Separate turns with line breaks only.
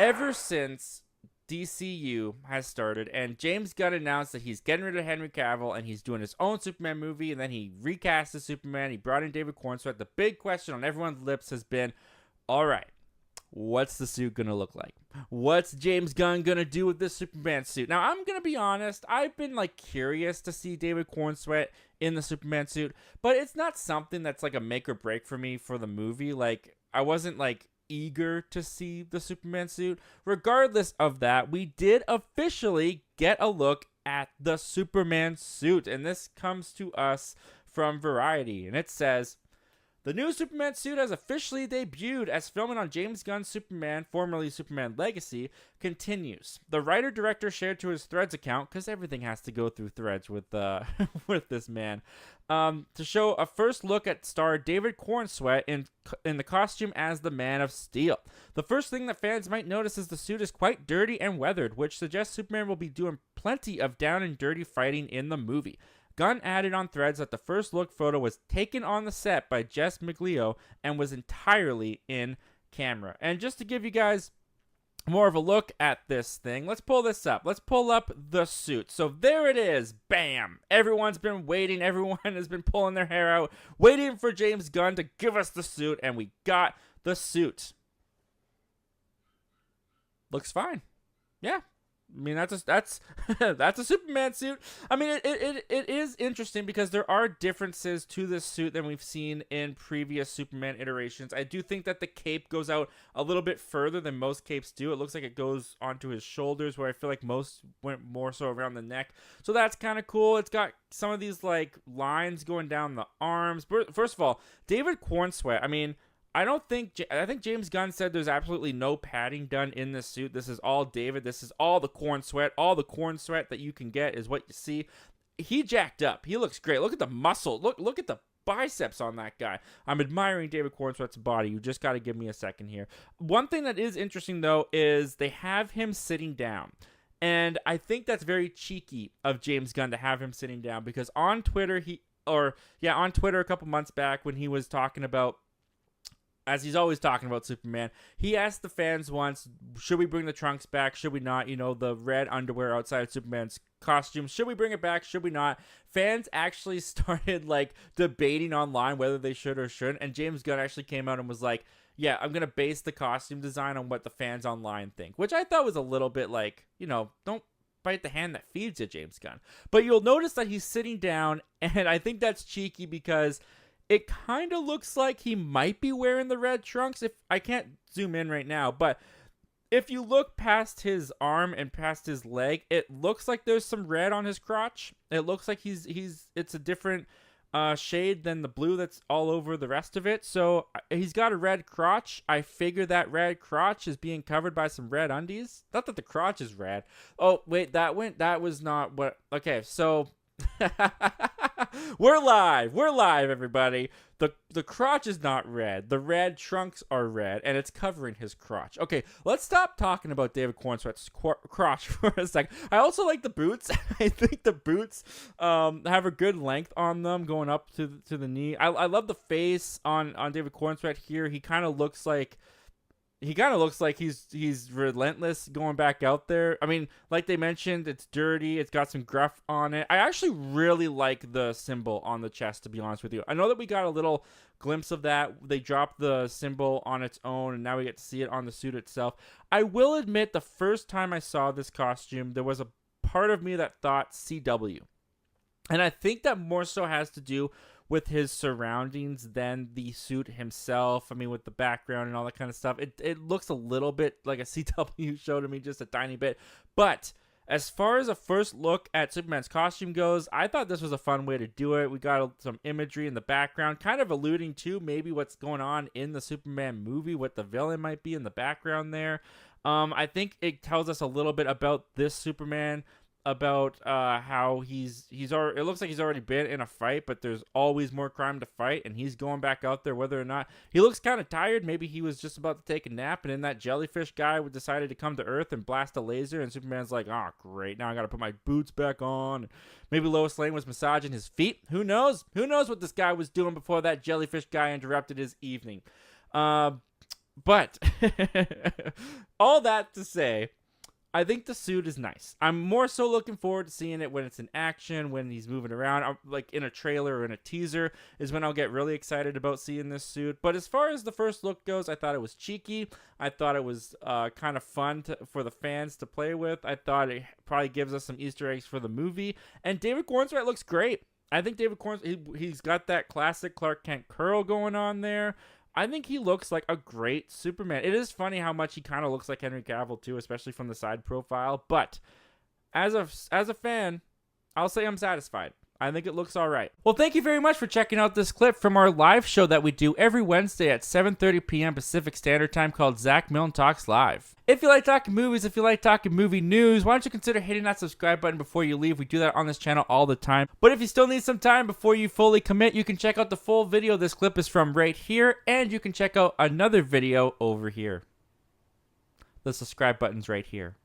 ever since DCU has started and James Gunn announced that he's getting rid of Henry Cavill and he's doing his own Superman movie, and then he recast the Superman, he brought in David Corenswet, the big question on everyone's lips has been, all right, what's the suit going to look like? What's James Gunn going to do with this Superman suit? Now, I'm going to be honest. I've been, curious to see David Corenswet in the Superman suit, but it's not something that's, a make or break for me for the movie. I wasn't, eager to see the Superman suit. Regardless of that, we did officially get a look at the Superman suit, and this comes to us from Variety, and it says, the new Superman suit has officially debuted as filming on James Gunn's Superman, formerly Superman Legacy, continues. The writer-director shared to his Threads account, because everything has to go through Threads with with this man, to show a first look at star David Corenswet in the costume as the Man of Steel. The first thing that fans might notice is the suit is quite dirty and weathered, which suggests Superman will be doing plenty of down and dirty fighting in the movie. Gunn added on Threads that the first look photo was taken on the set by Jess Miglio and was entirely in camera. And just to give you guys more of a look at this thing, let's pull this up. Let's pull up the suit. So there it is. Bam. Everyone's been waiting. Everyone has been pulling their hair out, waiting for James Gunn to give us the suit, and we got the suit. Looks fine. Yeah. I mean, that's a Superman suit. I mean, it is interesting because there are differences to this suit than we've seen in previous Superman iterations. I do think that the cape goes out a little bit further than most capes do. It looks like it goes onto his shoulders, where I feel like most went more so around the neck. So that's kind of cool. It's got some of these lines going down the arms. But first of all, David Corenswet, I mean, I think James Gunn said there's absolutely no padding done in this suit. This is all David. This is all the Corenswet. All the Corenswet that you can get is what you see. He jacked up. He looks great. Look at the muscle. Look at the biceps on that guy. I'm admiring David Corenswet's body. You just got to give me a second here. One thing that is interesting, though, is they have him sitting down. And I think that's very cheeky of James Gunn to have him sitting down, because on Twitter, on Twitter a couple months back when he was talking about, as he's always talking about Superman, he asked the fans once, should we bring the trunks back? Should we not? You know, the red underwear outside of Superman's costume. Should we bring it back? Should we not? Fans actually started debating online whether they should or shouldn't. And James Gunn actually came out and was like, yeah, I'm going to base the costume design on what the fans online think, which I thought was a little bit don't bite the hand that feeds you, James Gunn. But you'll notice that he's sitting down, and I think that's cheeky because it kind of looks like he might be wearing the red trunks. If I can't zoom in right now, but if you look past his arm and past his leg, it looks like there's some red on his crotch. It looks like it's a different shade than the blue that's all over the rest of it. So he's got a red crotch. I figure that red crotch is being covered by some red undies. Not that the crotch is red. Oh, wait, that was not what. Okay, so We're live, everybody. The crotch is not red. The red trunks are red, and it's covering his crotch. Okay, let's stop talking about David Corenswet's crotch for a second. I also like the boots. I think the boots have a good length on them, going up to the knee. I love the face on David Corenswet here. He kind of looks like he's relentless going back out there. I mean, like they mentioned, it's dirty. It's got some gruff on it. I actually really like the symbol on the chest, to be honest with you. I know that we got a little glimpse of that. They dropped the symbol on its own, and now we get to see it on the suit itself. I will admit, the first time I saw this costume, there was a part of me that thought CW. And I think that more so has to do with his surroundings than the suit himself. I mean, with the background and all that kind of stuff, it looks a little bit like a CW show to me, just a tiny bit. But as far as a first look at Superman's costume goes, I thought this was a fun way to do it. We got some imagery in the background, kind of alluding to maybe what's going on in the Superman movie, what the villain might be in the background there. I think it tells us a little bit about this Superman, about how it looks like he's already been in a fight, but there's always more crime to fight, and he's going back out there whether or not he looks kind of tired. Maybe he was just about to take a nap, and then that jellyfish guy decided to come to Earth and blast a laser, and Superman's like, oh great, now I gotta put my boots back on. Maybe Lois Lane was massaging his feet. Who knows what this guy was doing before that jellyfish guy interrupted his evening. But all that to say, I think the suit is nice. I'm more so looking forward to seeing it when it's in action, when he's moving around, like in a trailer or in a teaser is when I'll get really excited about seeing this suit. But as far as the first look goes, I thought it was cheeky. I thought it was kind of fun for the fans to play with. I thought it probably gives us some Easter eggs for the movie. And David Corenswet looks great. I think David Corenswet, he's got that classic Clark Kent curl going on there. I think he looks like a great Superman. It is funny how much he kind of looks like Henry Cavill too, especially from the side profile. But as a fan, I'll say I'm satisfied. I think it looks all right. Well, thank you very much for checking out this clip from our live show that we do every Wednesday at 7:30 p.m. Pacific Standard Time called Zach Milne Talks Live. If you like talking movies, if you like talking movie news, why don't you consider hitting that subscribe button before you leave? We do that on this channel all the time. But if you still need some time before you fully commit, you can check out the full video this clip is from right here, and you can check out another video over here. The subscribe button's right here.